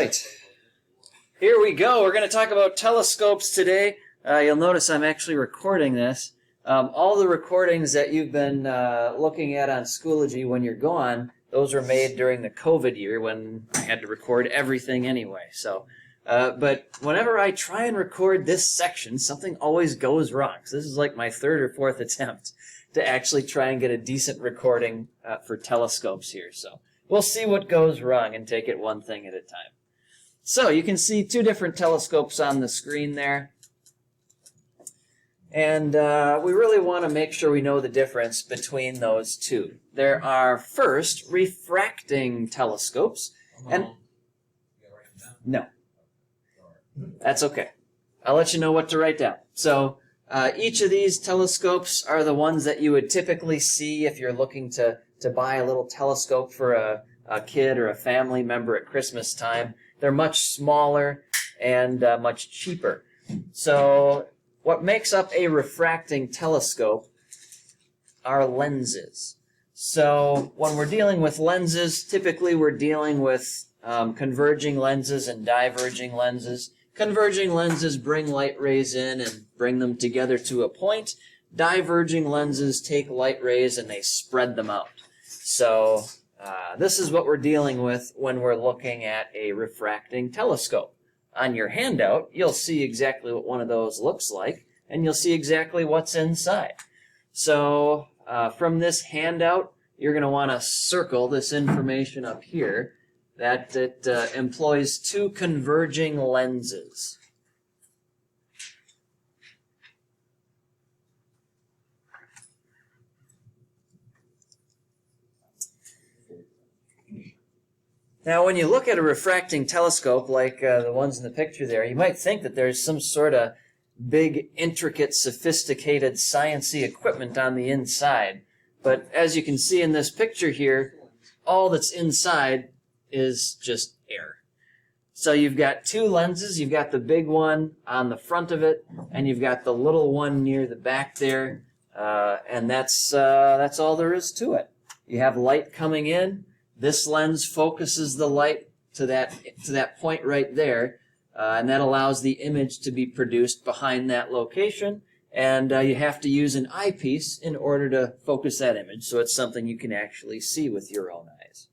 right. Here we go. We're going to talk about telescopes today. You'll notice I'm actually recording this. All the recordings that you've been looking at on Schoology when you're gone, those were made during the COVID year when I had to record everything anyway. But whenever I try and record this section, something always goes wrong. So this is like my third or fourth attempt to actually try and get a decent recording for telescopes here. So we'll see what goes wrong and take it one thing at a time. So you can see two different telescopes on the screen there. And we really want to make sure we know the difference between those two. There are, first, refracting telescopes. And no, that's okay. I'll let you know what to write down. So each of these telescopes are the ones that you would typically see if you're looking to buy a little telescope for a kid or a family member at Christmas time. They're much smaller and much cheaper. So what makes up a refracting telescope are lenses. So when we're dealing with lenses, typically we're dealing with converging lenses and diverging lenses. Converging lenses bring light rays in and bring them together to a point. Diverging lenses take light rays and they spread them out. So this is what we're dealing with when we're looking at a refracting telescope. On your handout, you'll see exactly what one of those looks like, and you'll see exactly what's inside. So from this handout, you're going to want to circle this information up here that it employs two converging lenses. Now, when you look at a refracting telescope like the ones in the picture there, you might think that there's some sort of big, intricate, sophisticated, sciencey equipment on the inside. But as you can see in this picture here, all that's inside is just air. So you've got two lenses. You've got the big one on the front of it, and you've got the little one near the back there, and that's all there is to it. You have light coming in. This lens focuses the light to that point right there, and that allows the image to be produced behind that location. And you have to use an eyepiece in order to focus that image, so it's something you can actually see with your own eyes.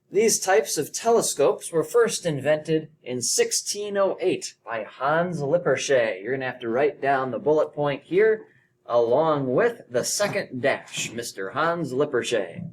These types of telescopes were first invented in 1608 by Hans Lippershey. You're going to have to write down the bullet point here, along with the second dash, Mr. Hans Lippershey.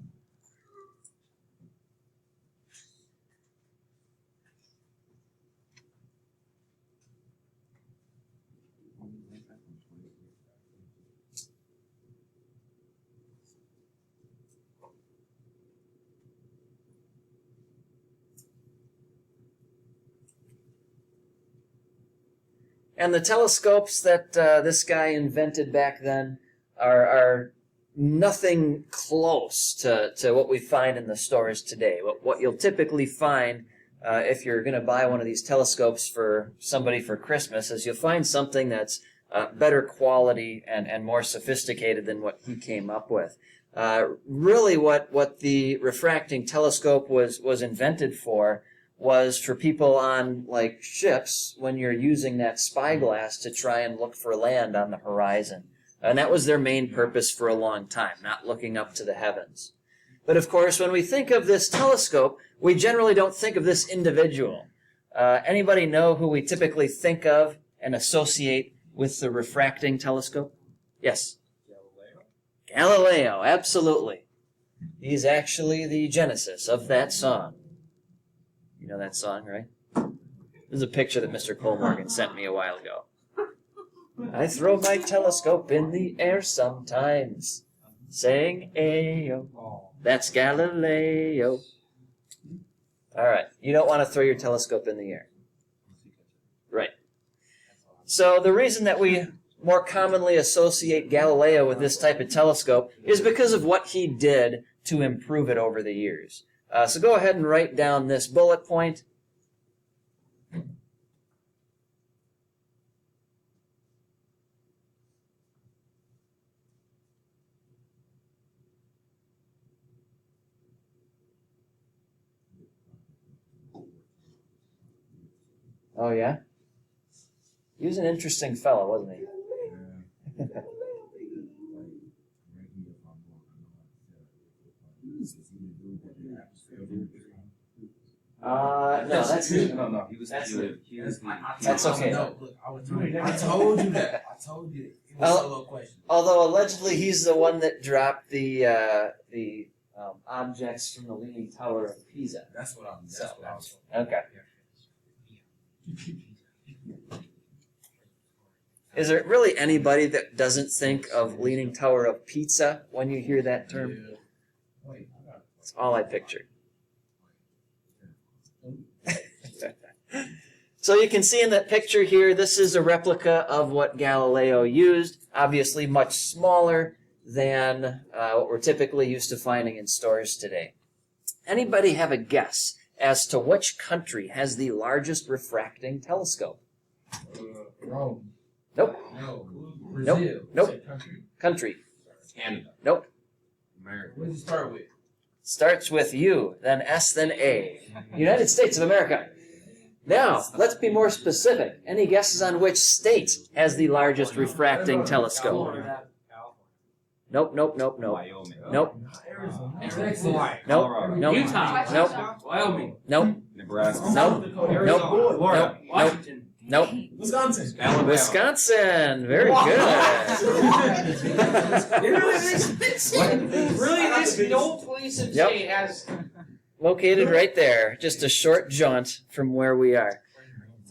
And the telescopes that this guy invented back then are nothing close to what we find in the stores today. What you'll typically find if you're going to buy one of these telescopes for somebody for Christmas is you'll find something that's better quality and more sophisticated than what he came up with. Really what the refracting telescope was invented for was for people on, like, ships when you're using that spyglass to try and look for land on the horizon. And that was their main purpose for a long time, not looking up to the heavens. But of course, when we think of this telescope, we generally don't think of this individual. Anybody know who we typically think of and associate with the refracting telescope? Yes? Galileo, absolutely. He's actually the genesis of that song. You know that song, right? This is a picture that Mr. Cole Morgan sent me a while ago. I throw my telescope in the air sometimes, saying, "Ayo." That's Galileo. All right. You don't want to throw your telescope in the air. Right. So the reason that we more commonly associate Galileo with this type of telescope is because of what he did to improve it over the years. So go ahead and write down this bullet point. Oh yeah? He was an interesting fellow, wasn't he? No, that's no. He was that's the. He was the. That's okay. No, look, I told you that. I told you. It was a solo question. Although allegedly he's the one that dropped the objects from the Leaning Tower of Pisa. That's what I'm. So, That's what I was. okay. Is there really anybody that doesn't think of Leaning Tower of Pizza when you hear that term? That's all I pictured. So you can see in that picture here, this is a replica of what Galileo used, obviously much smaller than what we're typically used to finding in stores today. Anybody have a guess as to which country has the largest refracting telescope? Rome. Nope. No. Brazil. Nope. Country. Canada. Nope. America. What did you start with? Starts with U, then S, then A. United States of America. Now, let's be more specific. Any guesses on which state has the largest refracting telescope? Nope. Wyoming. Nope. Arizona. Nope. Nope. Utah. Nope. Wyoming. Nope. Nebraska. Nope. Nope. Florida. Washington. Nope. Wisconsin. Alabama. Wisconsin. Very good. Really, this no place in Yep. state has. Located right there, just a short jaunt from where we are.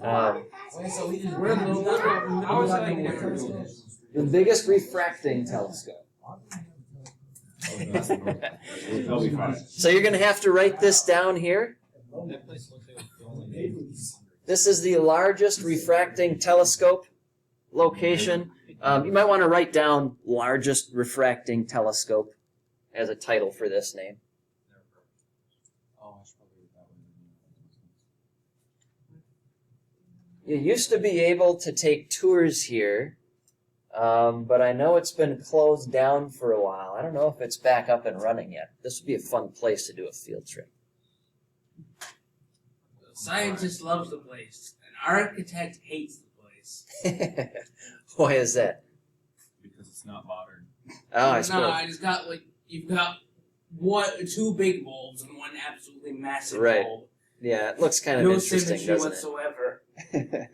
Wait, so we just read a little bit of I was like, The biggest refracting telescope. They'll be fine. So you're going to have to write this down here. This is the largest refracting telescope location. You might want to write down largest refracting telescope as a title for this name. You used to be able to take tours here, but I know it's been closed down for a while. I don't know if it's back up and running yet. This would be a fun place to do a field trip. Scientist loves the place. An architect hates the place. Why is that? Because it's not modern. Oh, I suppose. No, it's got like you've got two big bulbs and one absolutely massive Right. bulb. Yeah, it looks kind of No interesting, symmetry doesn't whatsoever. it?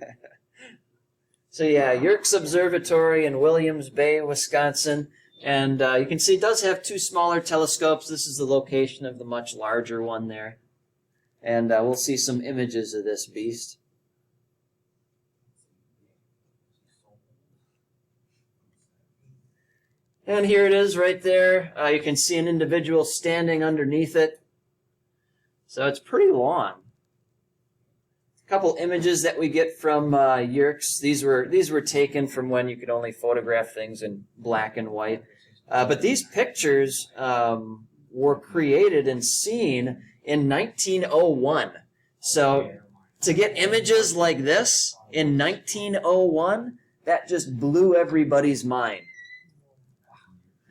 So yeah, Yerkes Observatory in Williams Bay, Wisconsin. And you can see it does have two smaller telescopes. This is the location of the much larger one there. And we'll see some images of this beast. And here it is right there. You can see an individual standing underneath it. So it's pretty long. A couple images that we get from Yerkes. These were taken from when you could only photograph things in black and white. But these pictures were created and seen in 1901. So to get images like this in 1901, that just blew everybody's mind.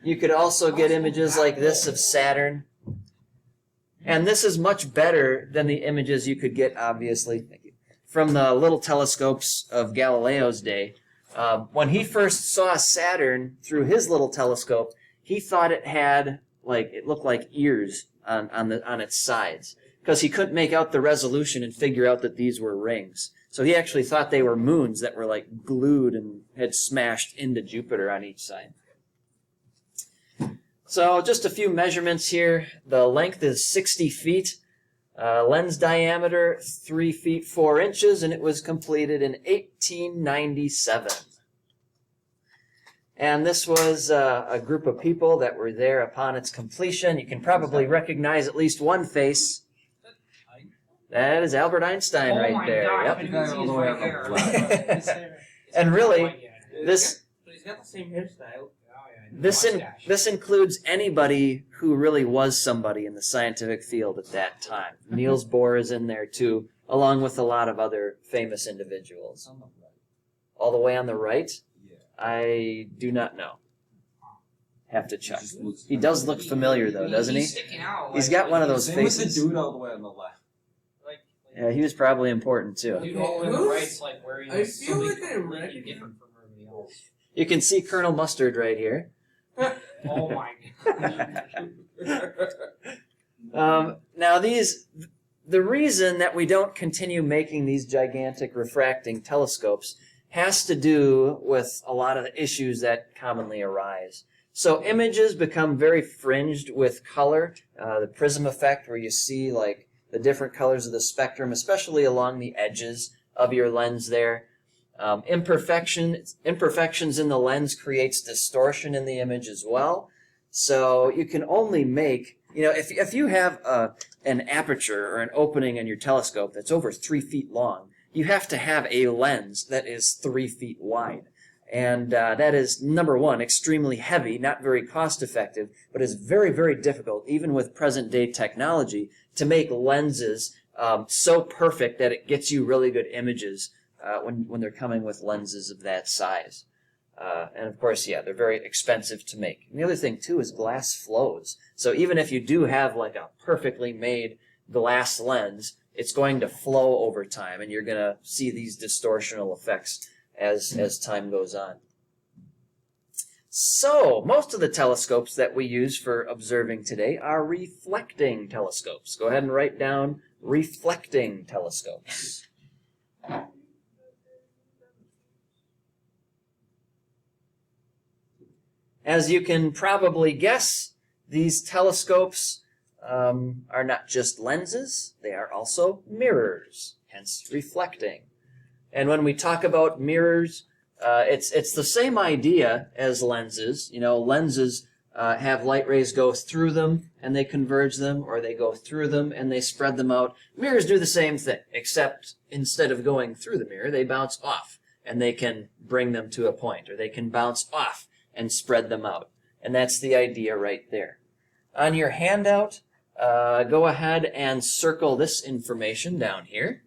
You could also get images like this of Saturn. And this is much better than the images you could get, obviously, from the little telescopes of Galileo's day. When he first saw Saturn through his little telescope, he thought it looked like ears on its sides, because he couldn't make out the resolution and figure out that these were rings. So he actually thought they were moons that were like glued and had smashed into Jupiter on each side. So just a few measurements here. The length is 60 feet. Lens diameter 3 feet 4 inches, and it was completed in 1897. And this was a group of people that were there upon its completion. You can probably recognize at least one face. That is Albert Einstein right there. God, Yep. I can see his right hair. And really, this But he's got the same hairstyle. this includes anybody who really was somebody in the scientific field at that time. Niels Bohr is in there too, along with a lot of other famous individuals. All the way on the right? I do not know. Have to check. He does look familiar though, doesn't he? He's sticking out. He's got one of those Same with the faces. dude all the way on the left. Yeah, he was probably important too. You all in the Who's- rights, like wearing I feel like I completely recognize- different from everybody else. You can see Colonel Mustard right here. Oh my god. Now the reason that we don't continue making these gigantic refracting telescopes has to do with a lot of the issues that commonly arise. So images become very fringed with color, the prism effect where you see like the different colors of the spectrum, especially along the edges of your lens there. Imperfections in the lens creates distortion in the image as well. So you can only make, if you have an aperture or an opening in your telescope that's over 3 feet long, you have to have a lens that is 3 feet wide. And that is, number one, extremely heavy, not very cost effective, but is very, very difficult, even with present day technology, to make lenses so perfect that it gets you really good images when they're coming with lenses of that size. And of course, yeah, they're very expensive to make. And the other thing too is glass flows. So even if you do have like a perfectly made glass lens, it's going to flow over time, and you're going to see these distortional effects as time goes on. So, most of the telescopes that we use for observing today are reflecting telescopes. Go ahead and write down reflecting telescopes. As you can probably guess, these telescopes are not just lenses, they are also mirrors, hence reflecting. And when we talk about mirrors, it's the same idea as lenses. Lenses have light rays go through them and they converge them, or they go through them and they spread them out. Mirrors do the same thing, except instead of going through the mirror, they bounce off and they can bring them to a point, or they can bounce off and spread them out. And that's the idea right there. On your handout, go ahead and circle this information down here.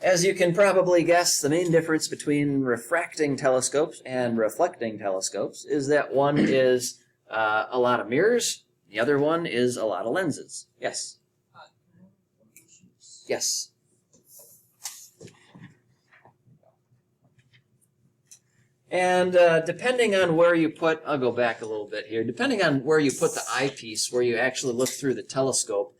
As you can probably guess, the main difference between refracting telescopes and reflecting telescopes is that one is a lot of mirrors, the other one is a lot of lenses. Yes? Yes. And depending on where you put, I'll go back a little bit here, depending on where you put the eyepiece, where you actually look through the telescope,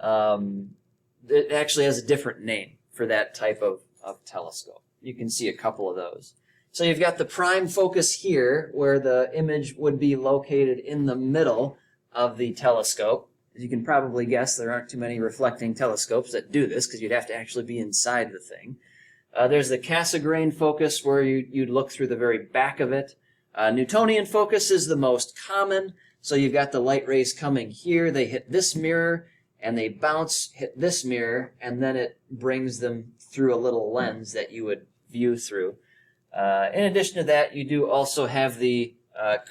it actually has a different name for that type of telescope. You can see a couple of those. So you've got the prime focus here, where the image would be located in the middle of the telescope. As you can probably guess, there aren't too many reflecting telescopes that do this, because you'd have to actually be inside the thing. There's the Cassegrain focus, where you'd look through the very back of it. Newtonian focus is the most common, so you've got the light rays coming here, they hit this mirror, and they bounce, hit this mirror, and then it brings them through a little lens that you would view through. In addition to that, you do also have the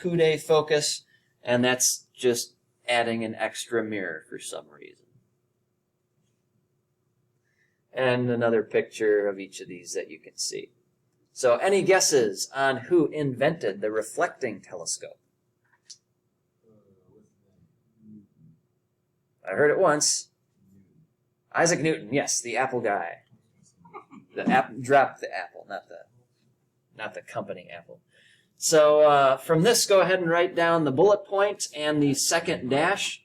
Coude focus, and that's just adding an extra mirror for some reason. And another picture of each of these that you can see. So any guesses on who invented the reflecting telescope? I heard it once. Isaac Newton, yes, the Apple guy. Drop the apple, not the company Apple. So from this, go ahead and write down the bullet point and the second dash.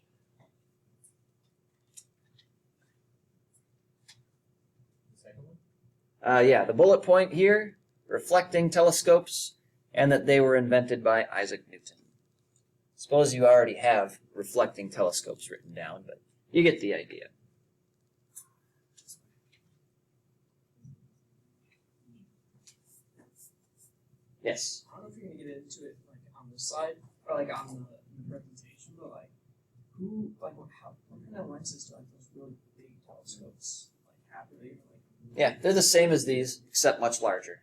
Yeah, the bullet point here, reflecting telescopes, and that they were invented by Isaac Newton. Suppose you already have reflecting telescopes written down, but you get the idea. Yes? I don't know if you're gonna get into it like on the side or like on the presentation, but like what kind of lenses do like those really big telescopes like have? Are they like? Yeah, they're the same as these, except much larger.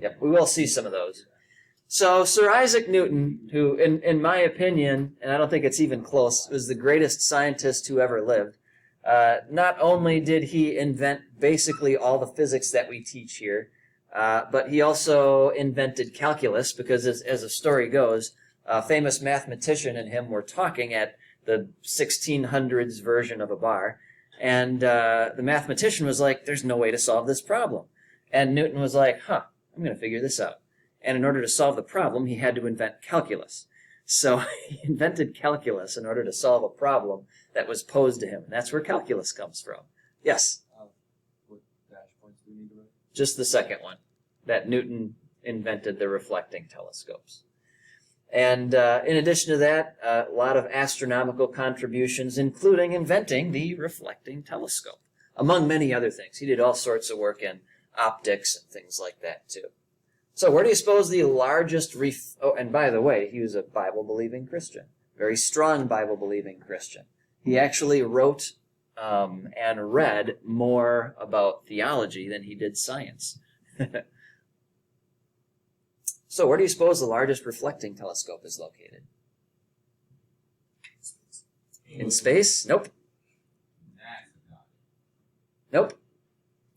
Yep, we will see some of those. So Sir Isaac Newton, who in my opinion, and I don't think it's even close, was the greatest scientist who ever lived, not only did he invent basically all the physics that we teach here, But he also invented calculus because, as the story goes, a famous mathematician and him were talking at the 1600s version of a bar, and the mathematician was like, there's no way to solve this problem. And Newton was like, I'm going to figure this out. And in order to solve the problem, he had to invent calculus. So he invented calculus in order to solve a problem that was posed to him. And that's where calculus comes from. Yes? What dash points do we need to write? Just the second one, that Newton invented the reflecting telescopes. And in addition to that, a lot of astronomical contributions, including inventing the reflecting telescope, among many other things. He did all sorts of work in optics and things like that, too. So where do you suppose the largest oh, and by the way, he was a Bible-believing Christian, very strong Bible-believing Christian. He actually wrote and read more about theology than he did science. So where do you suppose the largest reflecting telescope is located? In space? Nope. Nope.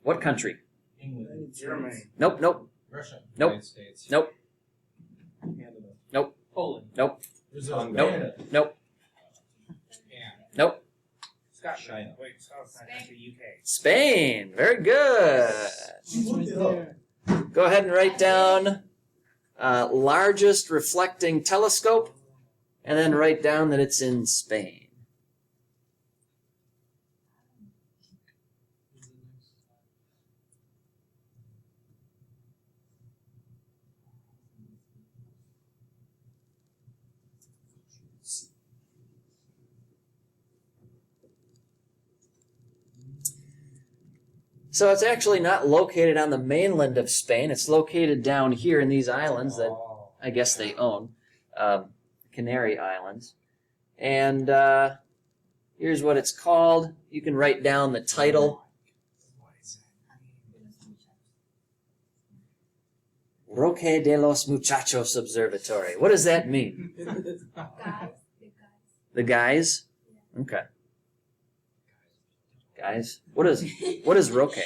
What country? England. Germany. Nope, nope, Russia. Nope. United States. nope, Canada. nope, Poland. nope, Brazil. Nope. Canada. nope, Yeah. nope. Scotland. China. Wait, Scotland. That's the UK. Spain. Very good. She looked it up. Go ahead and write down largest reflecting telescope, and then write down that it's in Spain. So it's actually not located on the mainland of Spain. It's located down here in these islands that I guess they own, Canary Islands. And here's what it's called. You can write down the title. Roque de los Muchachos Observatory. What does that mean? The guys? Okay. Guys? What is Roque? First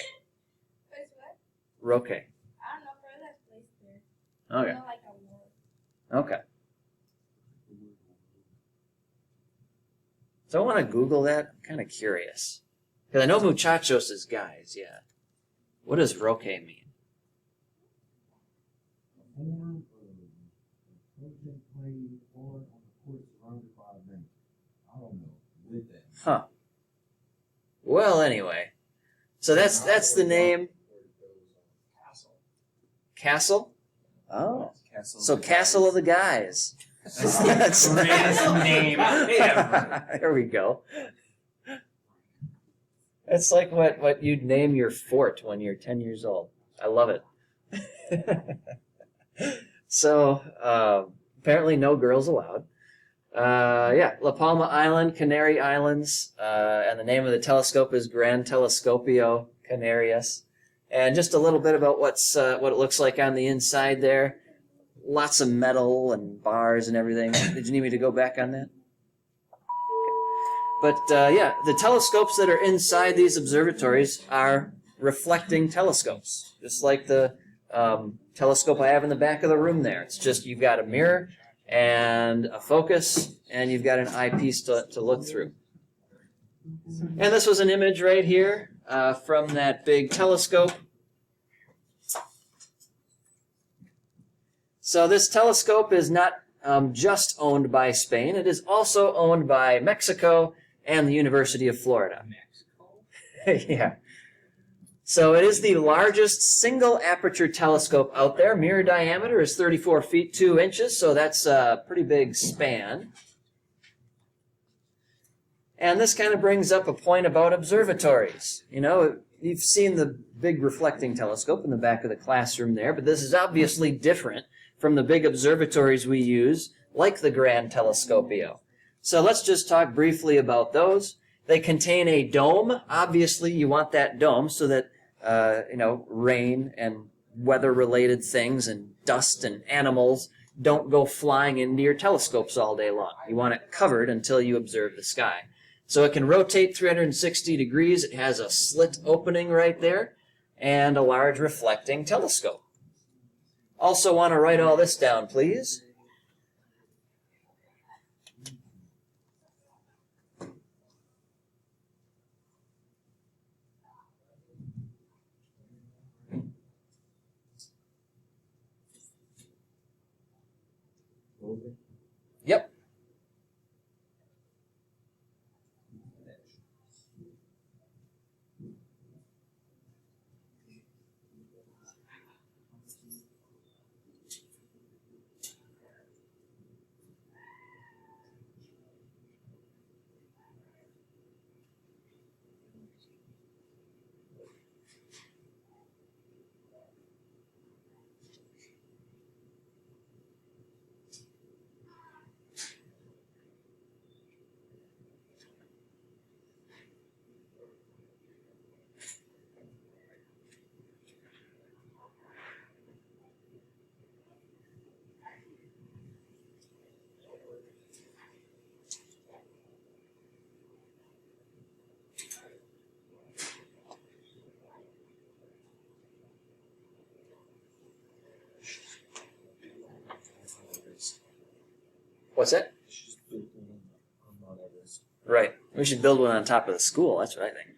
what? Roque. I don't know, for that place there. Okay. You know, like a word. Okay. So I want to Google that. I'm kind of curious. Because I know muchachos is guys, yeah. What does roque mean? Form of protein playing or on the court surrounded by a bank. I don't know. With that. Huh. Well, anyway. So that's the name. Castle? Oh. Castle. So Castle of the Guys. That's the greatest name ever. There we go. It's like what you'd name your fort when you're 10 years old. I love it. So, apparently no girls allowed. Yeah, La Palma Island, Canary Islands, and the name of the telescope is Gran Telescopio Canarias. And just a little bit about what it looks like on the inside there. Lots of metal and bars and everything. Did you need me to go back on that? But yeah, the telescopes that are inside these observatories are reflecting telescopes, just like the telescope I have in the back of the room there. It's just you've got a mirror and a focus, and you've got an eyepiece to look through. And this was an image right here from that big telescope. So this telescope is not just owned by Spain. It is also owned by Mexico and the University of Florida. Yeah. So it is the largest single aperture telescope out there. Mirror diameter is 34 feet 2 inches, so that's a pretty big span. And this kind of brings up a point about observatories. You know, you've seen the big reflecting telescope in the back of the classroom there, but this is obviously different from the big observatories we use, like the Gran Telescopio. So let's just talk briefly about those. They contain a dome. Obviously, you want that dome so that, rain and weather-related things and dust and animals don't go flying into your telescopes all day long. You want it covered until you observe the sky. So it can rotate 360 degrees. It has a slit opening right there. and a large reflecting telescope. Also want to write all this down, please. Yep. What's that? Right. We should build one on top of the school. That's what I think.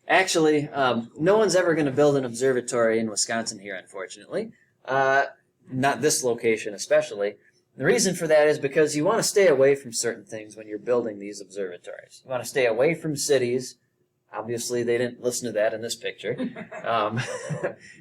Actually, no one's ever going to build an observatory in Wisconsin here, unfortunately. Not this location especially. The reason for that is because you want to stay away from certain things when you're building these observatories. You want to stay away from cities. Obviously, they didn't listen to that in this picture.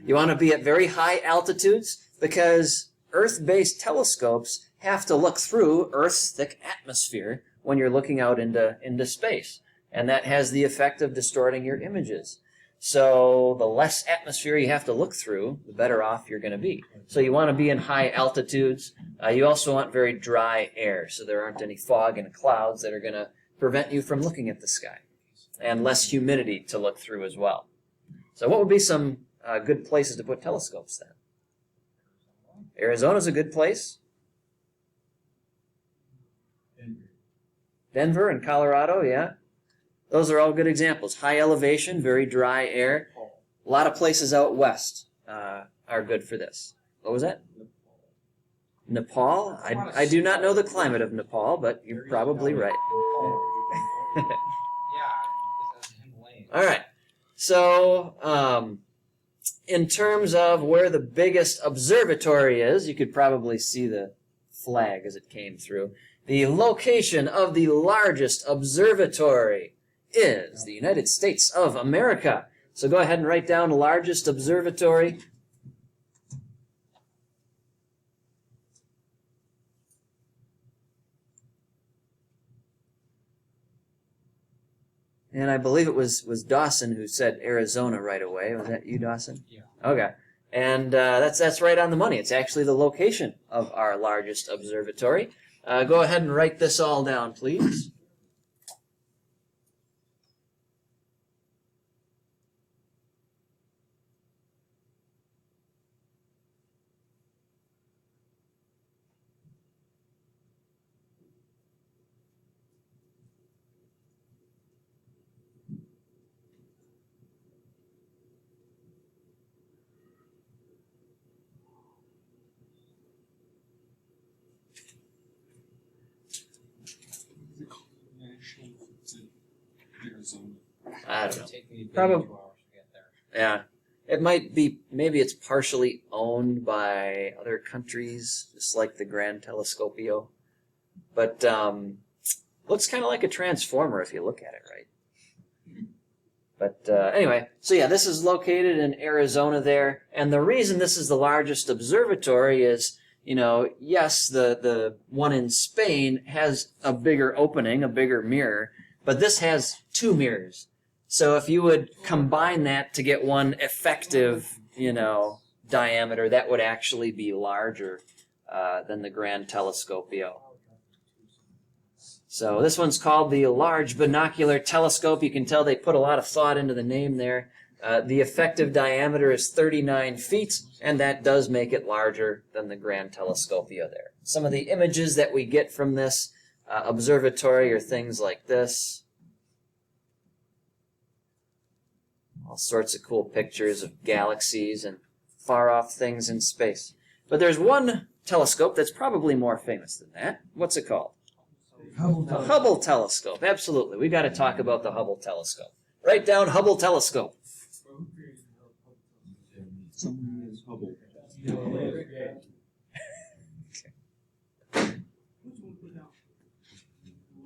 You want to be at very high altitudes because Earth-based telescopes have to look through Earth's thick atmosphere when you're looking out into space. And that has the effect of distorting your images. So the less atmosphere you have to look through, the better off you're going to be. So you want to be in high altitudes. You also want very dry air, so there aren't any fog and clouds that are going to prevent you from looking at the sky. And less humidity to look through as well. So what would be some good places to put telescopes then? Arizona's a good place. Denver and Colorado, yeah. Those are all good examples. High elevation, very dry air. A lot of places out west are good for this. What was that? Nepal? I do not know the climate of Nepal, but you're probably right. Yeah, this is Himalayan. All right. So, in terms of where the biggest observatory is, you could probably see the flag as it came through. The location of the largest observatory is the United States of America. So go ahead and write down largest observatory. And I believe it was Dawson who said Arizona right away. Was that you, Dawson? Yeah. Okay. And that's right on the money. It's actually the location of our largest observatory. Go ahead and write this all down, please. I don't know. Take me Probably- 2 hours to get there. Yeah. It might be, maybe it's partially owned by other countries, just like the Grand Telescopio. But looks kind of like a transformer if you look at it right. But anyway, so yeah, this is located in Arizona there. And the reason this is the largest observatory is, you know, yes, the one in Spain has a bigger opening, a bigger mirror, but this has 2 mirrors. So if you would combine that to get one effective, you know, diameter, that would actually be larger than the Grand Telescopio. So this one's called the Large Binocular Telescope. You can tell they put a lot of thought into the name there. The effective diameter is 39 feet, and that does make it larger than the Grand Telescopio there. Some of the images that we get from this observatory are things like this. All sorts of cool pictures of galaxies and far-off things in space. But there's one telescope that's probably more famous than that. What's it called? Hubble The Hubble telescope. Absolutely. We got to talk about the Hubble telescope. Write down Hubble telescope. Someone is Hubble.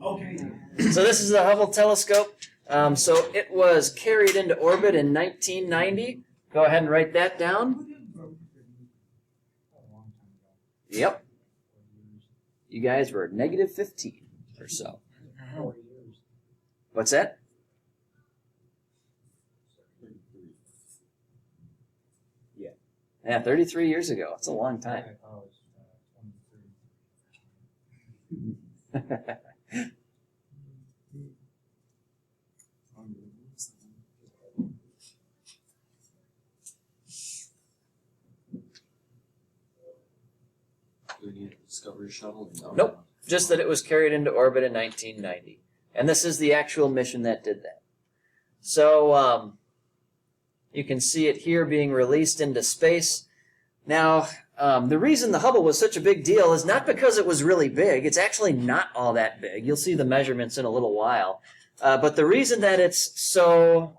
Okay. So this is the Hubble telescope. So it was carried into orbit in 1990. Go ahead and write that down. Yep. You guys were negative 15 or so. What's that? Yeah, 33 years ago. It's a long time. Do we need a Discovery shuttle? No. Nope. Just that it was carried into orbit in 1990. And this is the actual mission that did that. So, you can see it here being released into space. Now, the reason the Hubble was such a big deal is not because it was really big. It's actually not all that big. You'll see the measurements in a little while. But the reason that it's so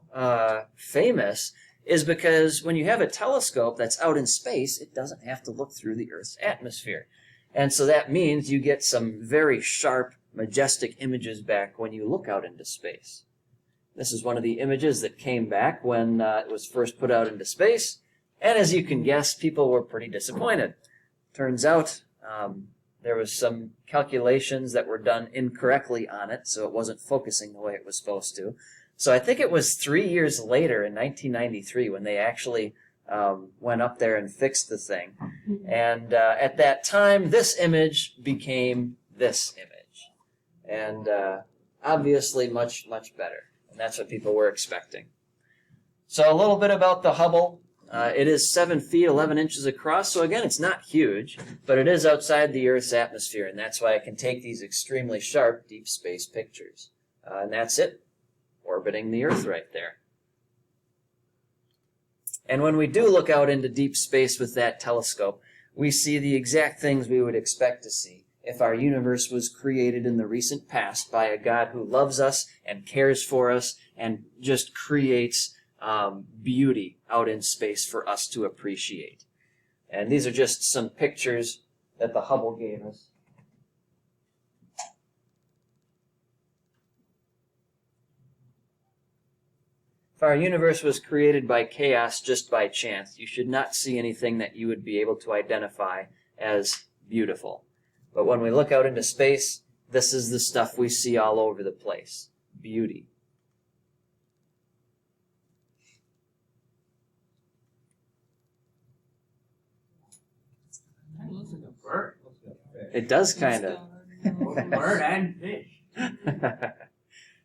famous is because when you have a telescope that's out in space, it doesn't have to look through the Earth's atmosphere. And so that means you get some very sharp, majestic images back when you look out into space. This is one of the images that came back when it was first put out into space. And as you can guess, people were pretty disappointed. Turns out there was some calculations that were done incorrectly on it, so it wasn't focusing the way it was supposed to. So I think it was 3 years later in 1993 when they actually went up there and fixed the thing. And at that time, this image became this image. And obviously much, much better. And that's what people were expecting. So a little bit about the Hubble. It is 7 feet, 11 inches across. So again, it's not huge, but it is outside the Earth's atmosphere. And that's why it can take these extremely sharp deep space pictures. And that's it. Orbiting the Earth right there. And when we do look out into deep space with that telescope, we see the exact things we would expect to see if our universe was created in the recent past by a God who loves us and cares for us and just creates beauty out in space for us to appreciate. And these are just some pictures that the Hubble gave us. If our universe was created by chaos just by chance, you should not see anything that you would be able to identify as beautiful. But when we look out into space, this is the stuff we see all over the place. Beauty. That looks like a bird. It does kind of. Bird and fish.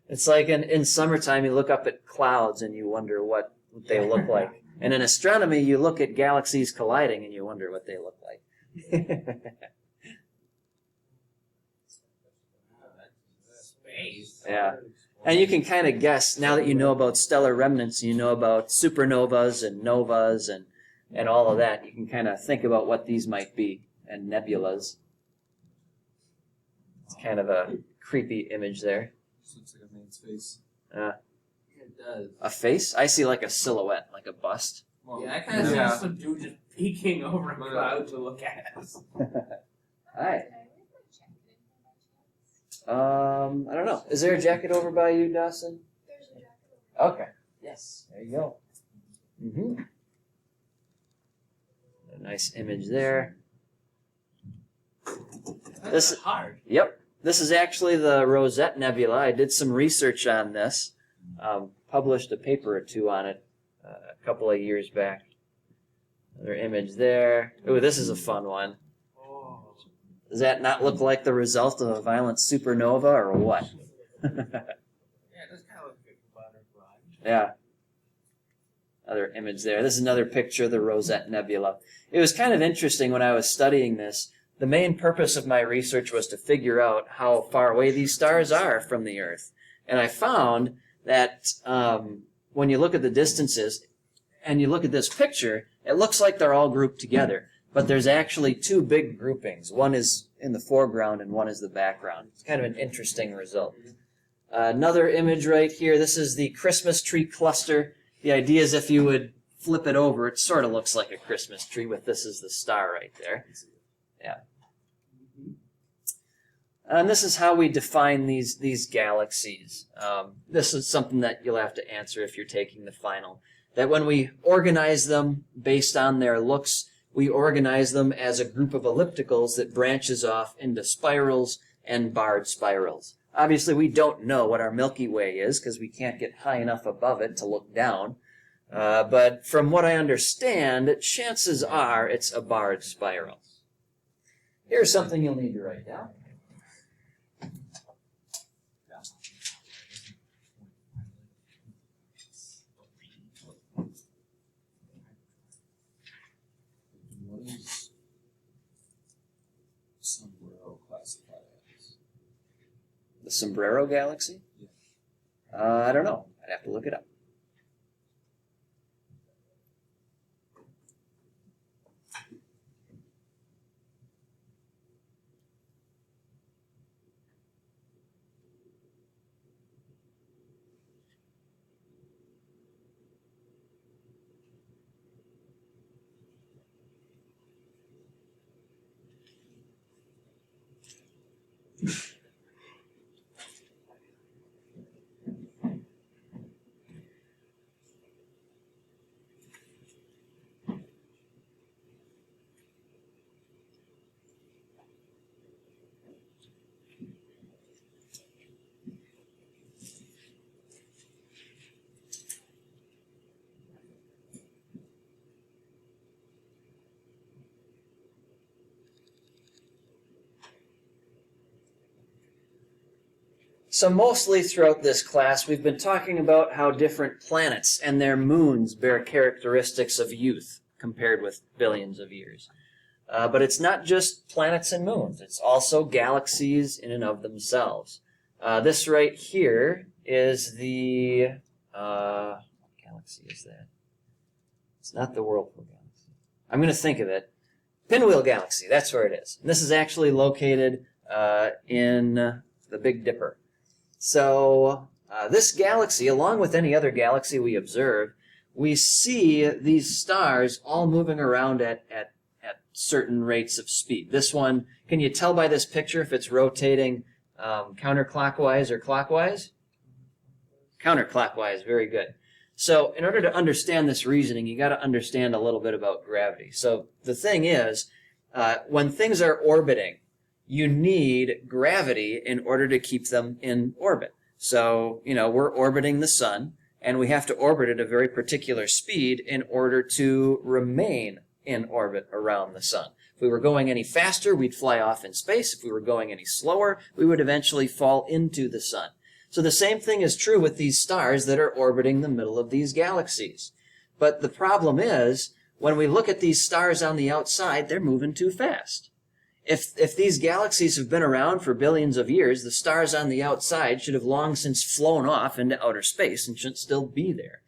It's like in summertime, you look up at clouds and you wonder what they look like. And in astronomy, you look at galaxies colliding and you wonder what they look like. Space. Yeah. And you can kind of guess, now that you know about stellar remnants, you know about supernovas and novas and all of that, you can kind of think about what these might be, and nebulas. It's kind of a creepy image there. This looks like a man's face. It does. A face? I see like a silhouette, like a bust. Well, Yeah, that kind of seems some dude just peeking over a cloud to look at us. Hi. I don't know. Is there a jacket over by you, Dawson? There's a jacket. Okay. Yes. There you go. Mm-hmm. A nice image there. That's hard. Yep. This is actually the Rosette Nebula. I did some research on this. Published a paper or two on it a couple of years back. Another image there. Ooh, this is a fun one. Does that not look like the result of a violent supernova or what? Yeah, it does kind of look like a butterfly. Yeah. Another image there. This is another picture of the Rosette Nebula. It was kind of interesting when I was studying this. The main purpose of my research was to figure out how far away these stars are from the Earth. And I found that when you look at the distances and you look at this picture, it looks like they're all grouped together. But there's actually two big groupings. One is in the foreground and one is the background. It's kind of an interesting result. Another image right here. This is the Christmas tree cluster. The idea is if you would flip it over, it sort of looks like a Christmas tree with this is the star right there. Yeah. And this is how we define these galaxies. This is something that you'll have to answer if you're taking the final. That when we organize them based on their looks, we organize them as a group of ellipticals that branches off into spirals and barred spirals. Obviously, we don't know what our Milky Way is because we can't get high enough above it to look down. But from what I understand, chances are it's a barred spiral. Here's something you'll need to write down. What is Sombrero classified as? The Sombrero Galaxy? I don't know. I'd have to look it up. So mostly throughout this class, we've been talking about how different planets and their moons bear characteristics of youth compared with billions of years. But it's not just planets and moons. It's also galaxies in and of themselves. This right here is the... what galaxy is that? It's not the Whirlpool Galaxy. I'm going to think of it. Pinwheel Galaxy, that's where it is. And this is actually located in the Big Dipper. So this galaxy, along with any other galaxy we observe, we see these stars all moving around at certain rates of speed. This one, can you tell by this picture if it's rotating counterclockwise or clockwise? Counterclockwise, very good. So in order to understand this reasoning, you got to understand a little bit about gravity. So the thing is, when things are orbiting, you need gravity in order to keep them in orbit. So, we're orbiting the sun, and we have to orbit at a very particular speed in order to remain in orbit around the sun. If we were going any faster, we'd fly off in space. If we were going any slower, we would eventually fall into the sun. So the same thing is true with these stars that are orbiting the middle of these galaxies. But the problem is, when we look at these stars on the outside, they're moving too fast. If these galaxies have been around for billions of years, the stars on the outside should have long since flown off into outer space and should still be there.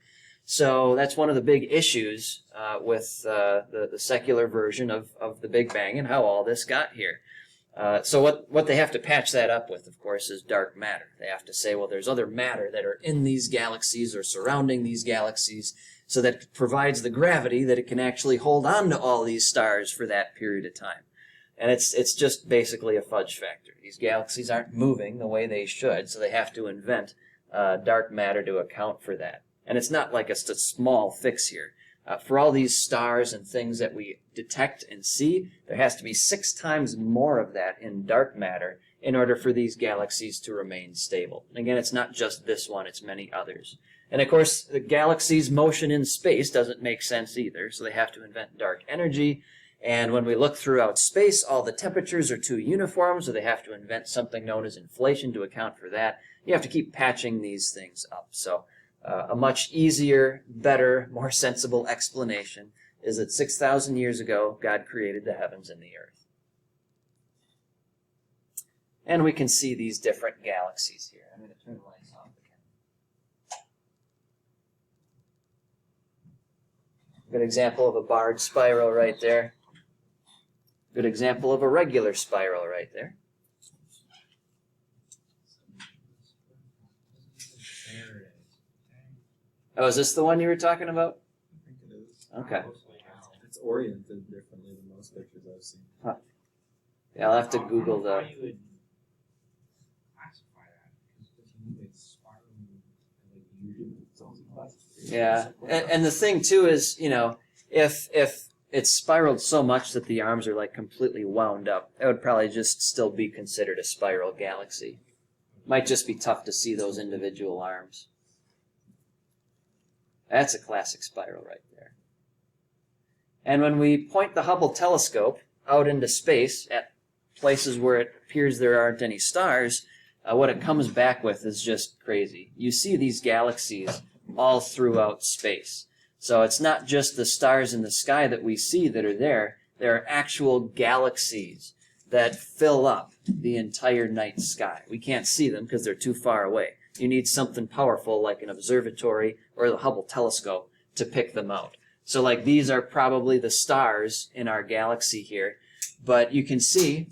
So that's one of the big issues with the secular version of the Big Bang and how all this got here. So what they have to patch that up with, of course, is dark matter. They have to say, well, there's other matter that are in these galaxies or surrounding these galaxies, so that it provides the gravity that it can actually hold on to all these stars for that period of time. And it's just basically a fudge factor. These galaxies aren't moving the way they should, so they have to invent dark matter to account for that. And it's not like it's a small fix here. For all these stars and things that we detect and see, there has to be 6 times more of that in dark matter in order for these galaxies to remain stable. And again, it's not just this one, it's many others. And of course, the galaxy's motion in space doesn't make sense either, so they have to invent dark energy. And when we look throughout space, all the temperatures are too uniform, so they have to invent something known as inflation to account for that. You have to keep patching these things up. So a much easier, better, more sensible explanation is that 6,000 years ago, God created the heavens and the earth. And we can see these different galaxies here. I'm going to turn the lights off again. Good example of a barred spiral right there. Good example of a regular spiral right there. There it is. Oh, is this the one you were talking about? I think it is. Okay. It's oriented differently than most pictures I've seen. Yeah, I'll have to I don't Google know how the. you would classify that, because if you move it spiraling, like usually. Yeah, and the thing too is, you know, if it's spiraled so much that the arms are like completely wound up, that would probably just still be considered a spiral galaxy. Might just be tough to see those individual arms. That's a classic spiral right there. And when we point the Hubble telescope out into space at places where it appears there aren't any stars, what it comes back with is just crazy. You see these galaxies all throughout space. So it's not just the stars in the sky that we see that are there. There are actual galaxies that fill up the entire night sky. We can't see them because they're too far away. You need something powerful like an observatory or the Hubble telescope to pick them out. So like these are probably the stars in our galaxy here. But you can see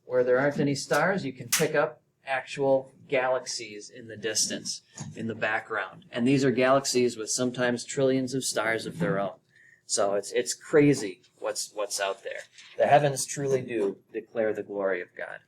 where there aren't any stars, you can pick up actual galaxies in the distance, in the background. And these are galaxies with sometimes trillions of stars of their own. So it's crazy what's out there. The heavens truly do declare the glory of God.